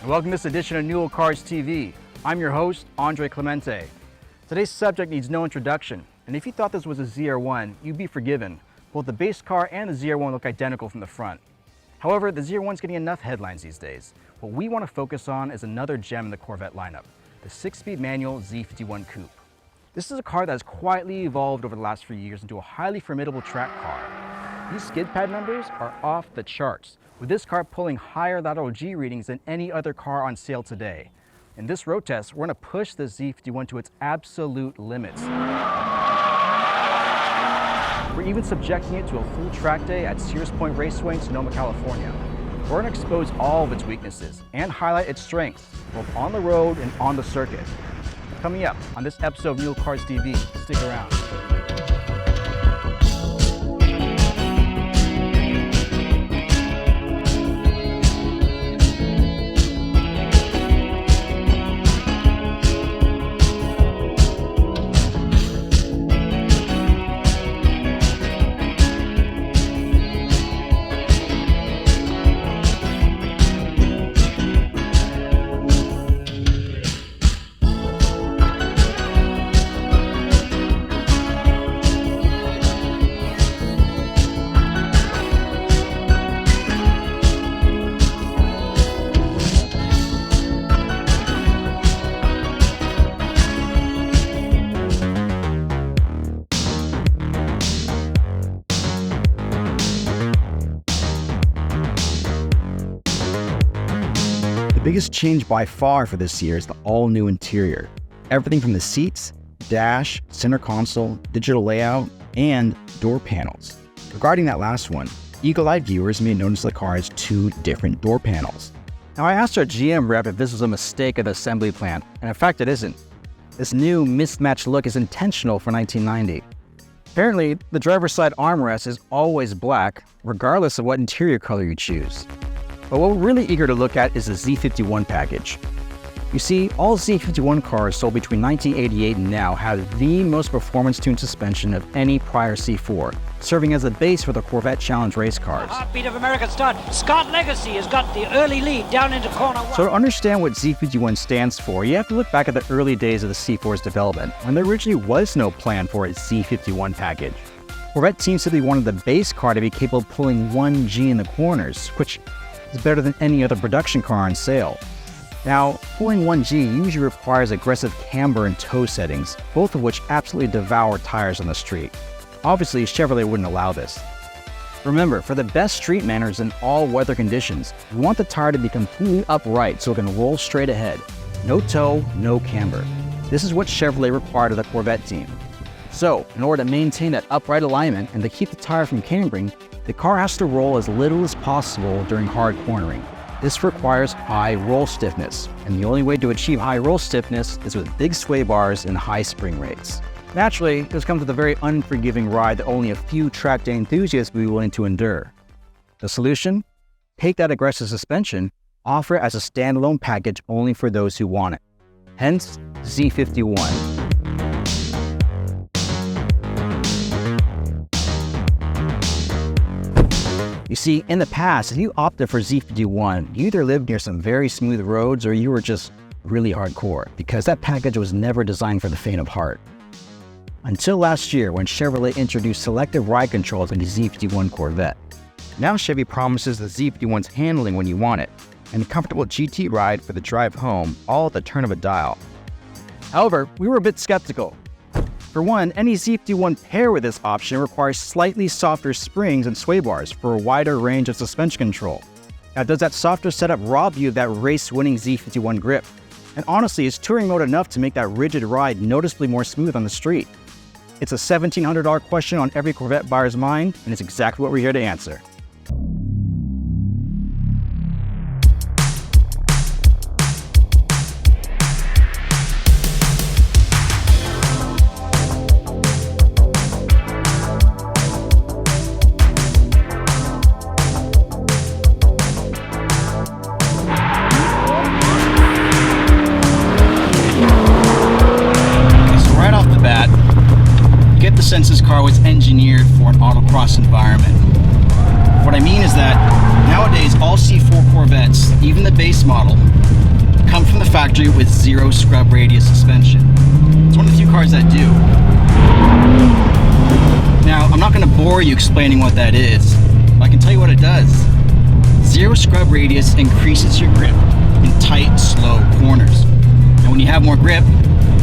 and welcome to this edition of New Old Cars TV. I'm your host, Andre Clemente. Today's subject needs no introduction, and if you thought this was a ZR1, you'd be forgiven. Both the base car and the ZR1 look identical from the front. However, the ZR1's getting enough headlines these days. What we want to focus on is another gem in the Corvette lineup, the 6-speed manual Z51 Coupe. This is a car that has quietly evolved over the last few years into a highly formidable track car. These Skidpad numbers are off the charts, with this car pulling higher lateral G readings than any other car on sale today. In this road test, we're going to push the Z51 to its absolute limits. We're even subjecting it to a full track day at Sears Point Raceway in Sonoma, California. We're going to expose all of its weaknesses and highlight its strengths, both on the road and on the circuit. Coming up on this episode of New Old Cars TV, stick around. The biggest change by far for this year is the all-new interior. Everything from the seats, dash, center console, digital layout, and door panels. Regarding that last one, eagle-eyed viewers may notice the car has two different door panels. Now, I asked our GM rep if this was a mistake of the assembly plant, and in fact it isn't. This new mismatched look is intentional for 1990. Apparently, the driver's side armrest is always black, regardless of what interior color you choose. But what we're really eager to look at is the Z51 package. You see, all Z51 cars sold between 1988 and now have the most performance-tuned suspension of any prior C4, serving as a base for the Corvette Challenge race cars. Heartbeat of American start. Scott Legacy has got the early lead down into corner one. So to understand what Z51 stands for, you have to look back at the early days of the C4's development, when there originally was no plan for a Z51 package. Corvette seems to be one of the base car to be capable of pulling 1G in the corners, which is better than any other production car on sale. Now, pulling 1G usually requires aggressive camber and toe settings, both of which absolutely devour tires on the street. Obviously, Chevrolet wouldn't allow this. Remember, for the best street manners in all weather conditions, you want the tire to be completely upright so it can roll straight ahead. No toe, no camber. This is what Chevrolet required of the Corvette team. So, in order to maintain that upright alignment and to keep the tire from cambering, the car has to roll as little as possible during hard cornering. This requires high roll stiffness, and the only way to achieve high roll stiffness is with big sway bars and high spring rates. Naturally, this comes with a very unforgiving ride that only a few track day enthusiasts will be willing to endure. The solution? Take that aggressive suspension, offer it as a standalone package only for those who want it. Hence, Z51. You see, in the past, if you opted for Z51, you either lived near some very smooth roads or you were just really hardcore, because that package was never designed for the faint of heart. Until last year, when Chevrolet introduced selective ride controls in the Z51 Corvette. Now Chevy promises the Z51's handling when you want it, and a comfortable GT ride for the drive home, all at the turn of a dial. However, we were a bit skeptical. For one, any Z51 pair with this option requires slightly softer springs and sway bars for a wider range of suspension control. Now, does that softer setup rob you of that race-winning Z51 grip? And honestly, is touring mode enough to make that rigid ride noticeably more smooth on the street? It's a $1,700 question on every Corvette buyer's mind, and it's exactly what we're here to answer. Sense this car was engineered for an autocross environment. What I mean is that Nowadays, all C4 Corvettes, even the base model, come from the factory with 0 scrub radius suspension. It's one of the few cars that do. Now, I'm not going to bore you explaining what that is, but I can tell you what it does. 0 scrub radius increases your grip in tight, slow corners. And when you have more grip,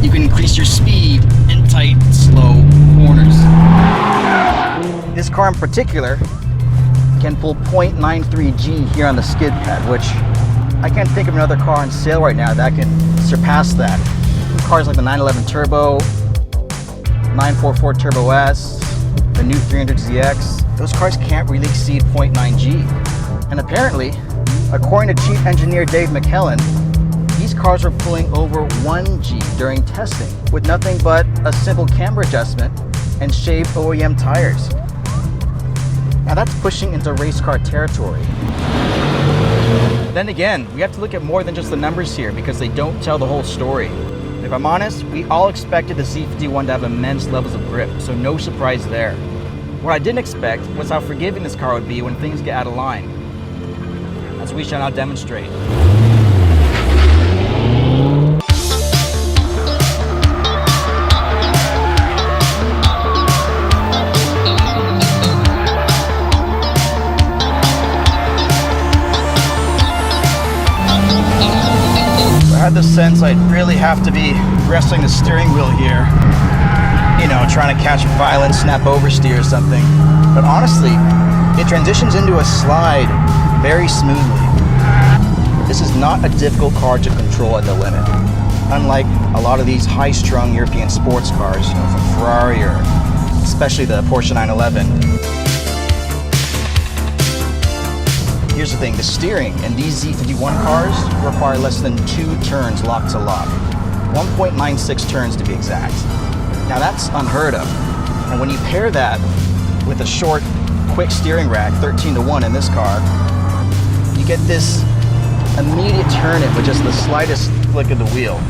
you can increase your speed in tight, slow corners. This car in particular can pull 0.93 G here on the skid pad, which I can't think of another car on sale right now that can surpass that. Cars like the 911 Turbo, 944 Turbo S, the new 300ZX, those cars can't really exceed 0.9 G. And apparently, according to Chief Engineer Dave McKellen, these cars were pulling over 1 G during testing with nothing but a simple camber adjustment and shaved OEM tires. Now that's pushing into race car territory. Then again, we have to look at more than just the numbers here because they don't tell the whole story. And if I'm honest, we all expected the Z51 to have immense levels of grip, so no surprise there. What I didn't expect was how forgiving this car would be when things get out of line, as we shall now demonstrate. I had the sense I'd really have to be wrestling the steering wheel here, you know, trying to catch a violent snap oversteer or something. But honestly, it transitions into a slide very smoothly. This is not a difficult car to control at the limit. Unlike a lot of these high-strung European sports cars, you know, from Ferrari or especially the Porsche 911. Here's the thing, the steering in these Z51 cars require less than 2 turns lock to lock. 1.96 turns to be exact. Now that's unheard of. And when you pair that with a short, quick steering rack, 13-to-1 in this car, you get this immediate turn it with just the slightest flick of the wheel.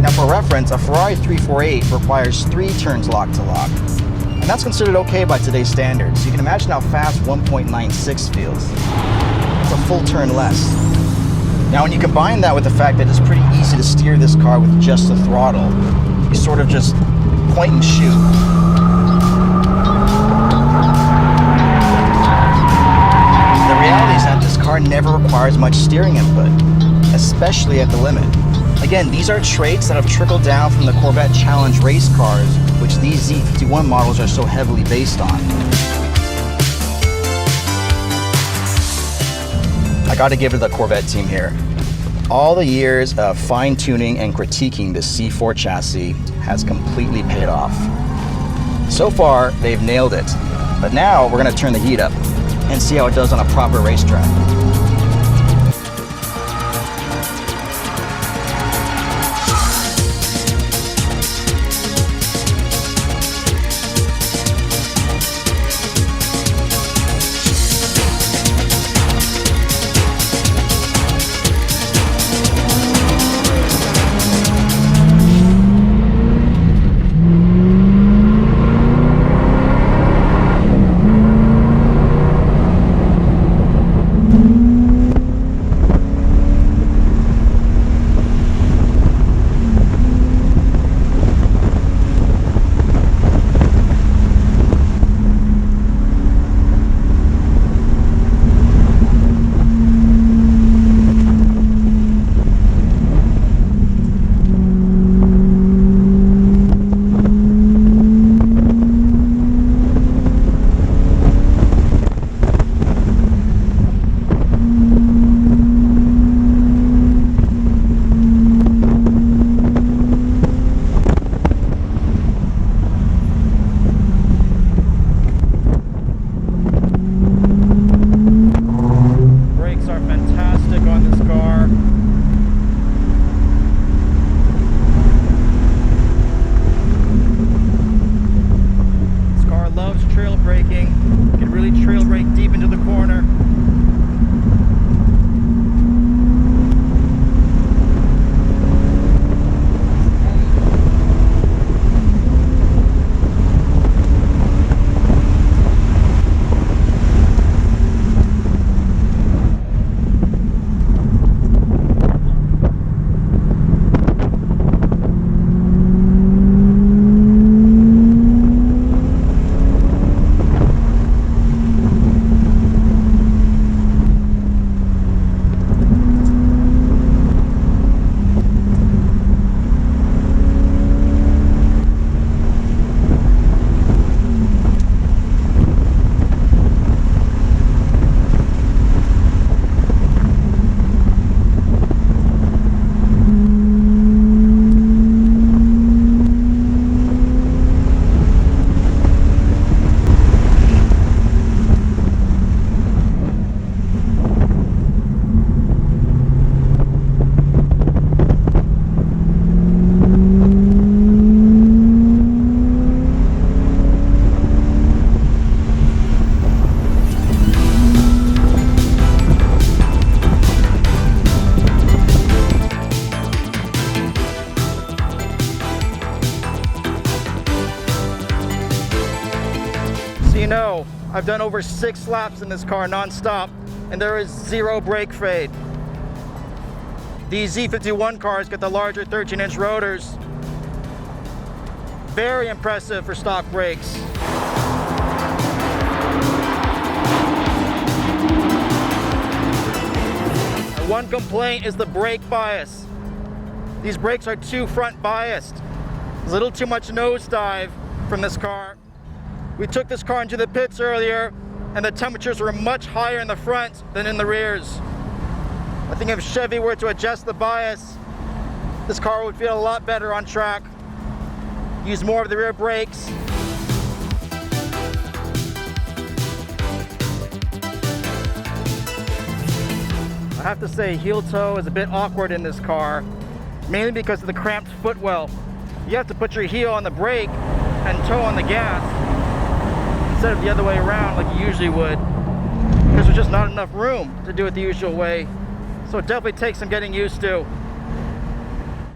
Now for reference, a Ferrari 348 requires 3 turns lock to lock. And that's considered okay by today's standards. You can imagine how fast 1.96 feels. It's a full turn less. Now when you combine that with the fact that it's pretty easy to steer this car with just the throttle, you sort of just point and shoot. The reality is that this car never requires much steering input, especially at the limit. Again, these are traits that have trickled down from the Corvette Challenge race cars, which these Z51 models are so heavily based on. I gotta give it to the Corvette team here. All the years of fine-tuning and critiquing the C4 chassis has completely paid off. So far, they've nailed it, but now we're gonna turn the heat up and see how it does on a proper racetrack. know, I've done over 6 laps in this car non-stop, and there is 0 brake fade. These Z51 cars get the larger 13-inch rotors. Very impressive for stock brakes. One complaint is the brake bias. These brakes are too front biased. There's a little too much nosedive from this car. We took this car into the pits earlier, and the temperatures were much higher in the front than in the rears. I think if Chevy were to adjust the bias, this car would feel a lot better on track. Use more of the rear brakes. I have to say, heel toe is a bit awkward in this car, mainly because of the cramped footwell. You have to put your heel on the brake and toe on the gas instead of the other way around like you usually would, because there's just not enough room to do it the usual way. So it definitely takes some getting used to.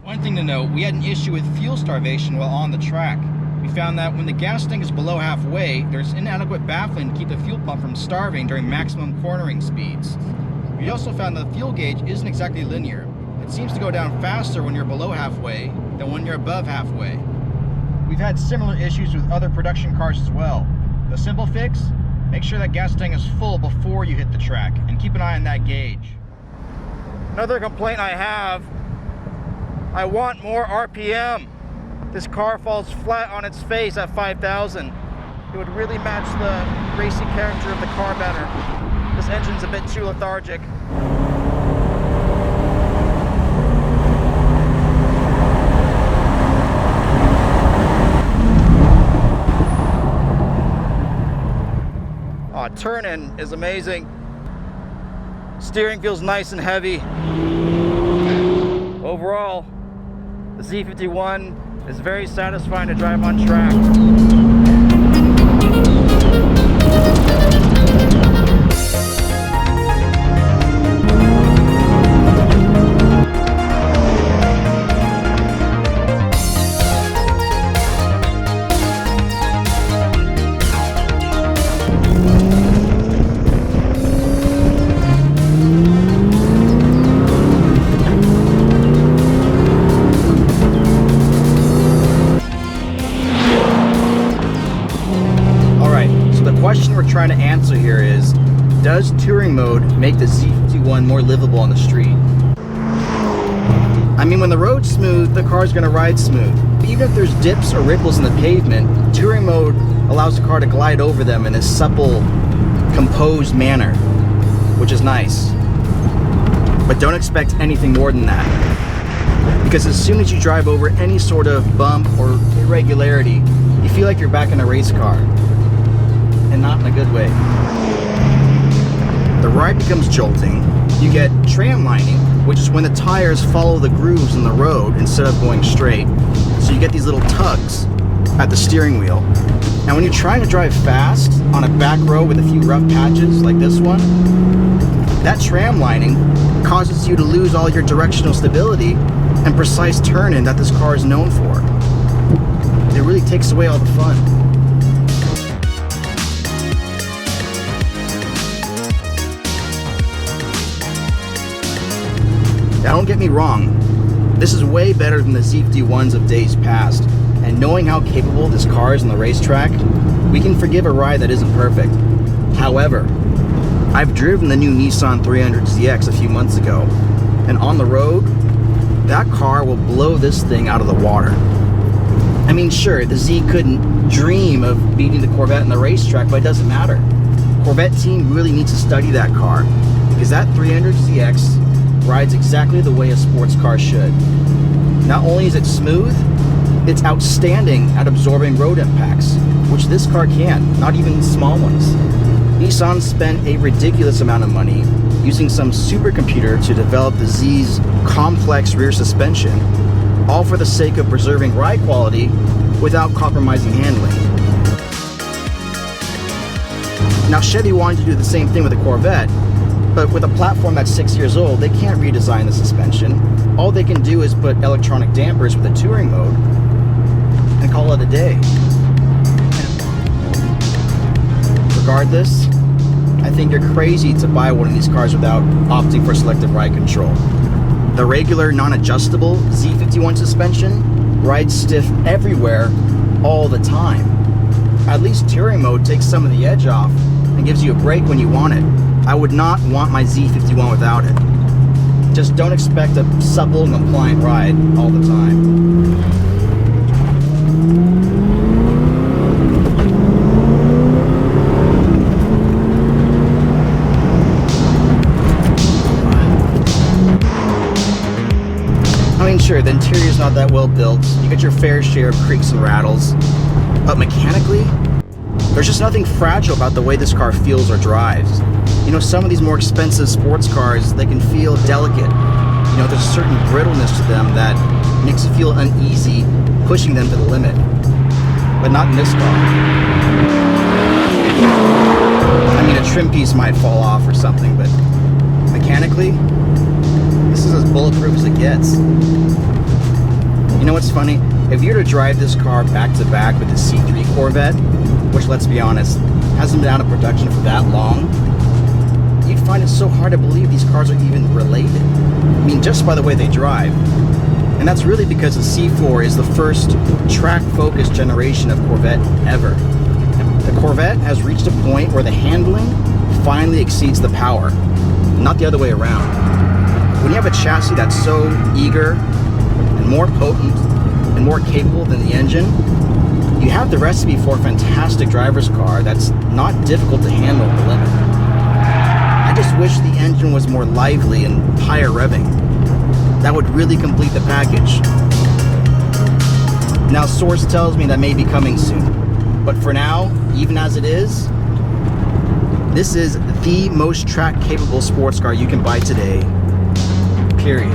One thing to note, we had an issue with fuel starvation while on the track. We found that when the gas tank is below halfway, there's inadequate baffling to keep the fuel pump from starving during maximum cornering speeds. We also found that the fuel gauge isn't exactly linear. It seems to go down faster when you're below halfway than when you're above halfway. We've had similar issues with other production cars as well. The simple fix, make sure that gas tank is full before you hit the track, and keep an eye on that gauge. Another complaint I have, I want more RPM. This car falls flat on its face at 5,000. It would really match the racing character of the car better. This engine's a bit too lethargic. Turn-in is amazing. Steering feels nice and heavy. Overall, the Z51 is very satisfying to drive on track. Trying to answer here is, does touring mode make the Z51 more livable on the street? I mean, when the road's smooth, the car's gonna ride smooth. But even if there's dips or ripples in the pavement, touring mode allows the car to glide over them in a supple, composed manner, which is nice. But don't expect anything more than that. Because as soon as you drive over any sort of bump or irregularity, you feel like you're back in a race car. And not in a good way. The ride becomes jolting. You get tram lining, which is when the tires follow the grooves in the road instead of going straight. So you get these little tugs at the steering wheel. And when you're trying to drive fast on a back road with a few rough patches like this one, that tram lining causes you to lose all your directional stability and precise turn-in that this car is known for. It really takes away all the fun. Now don't get me wrong, this is way better than the Z51s of days past, and knowing how capable this car is on the racetrack, we can forgive a ride that isn't perfect. However, I've driven the new Nissan 300ZX a few months ago, and on the road, that car will blow this thing out of the water. I mean, sure, the Z couldn't dream of beating the Corvette in the racetrack, but it doesn't matter. Corvette team really needs to study that car, because that 300ZX rides exactly the way a sports car should. Not only is it smooth, it's outstanding at absorbing road impacts, which this car can't, not even small ones. Nissan spent a ridiculous amount of money using some supercomputer to develop the Z's complex rear suspension, all for the sake of preserving ride quality without compromising handling. Now, Chevy wanted to do the same thing with the Corvette, but with a platform that's 6 years old, they can't redesign the suspension. All they can do is put electronic dampers with a touring mode and call it a day. regardless, I think you're crazy to buy one of these cars without opting for selective ride control. The regular non-adjustable Z51 suspension rides stiff everywhere all the time. At least touring mode takes some of the edge off and gives you a break when you want it. I would not want my Z51 without it. Just don't expect a supple and compliant ride all the time. I mean, sure, the interior's not that well built. You get your fair share of creaks and rattles. But mechanically, there's just nothing fragile about the way this car feels or drives. You know, some of these more expensive sports cars, they can feel delicate. You know, there's a certain brittleness to them that makes you feel uneasy pushing them to the limit. But not in this car. I mean, a trim piece might fall off or something, but mechanically, this is as bulletproof as it gets. You know what's funny? If you were to drive this car back to back with the C3 Corvette, which, let's be honest, hasn't been out of production for that long, you'd find it so hard to believe these cars are even related. I mean, just by the way they drive. And that's really because the C4 is the first track-focused generation of Corvette ever. The Corvette has reached a point where the handling finally exceeds the power, not the other way around. When you have a chassis that's so eager and more potent and more capable than the engine, you have the recipe for a fantastic driver's car that's not difficult to handle at the limit. I just wish the engine was more lively and higher revving. That would really complete the package. Now, source tells me that may be coming soon. But for now, even as it is, this is the most track-capable sports car you can buy today, period.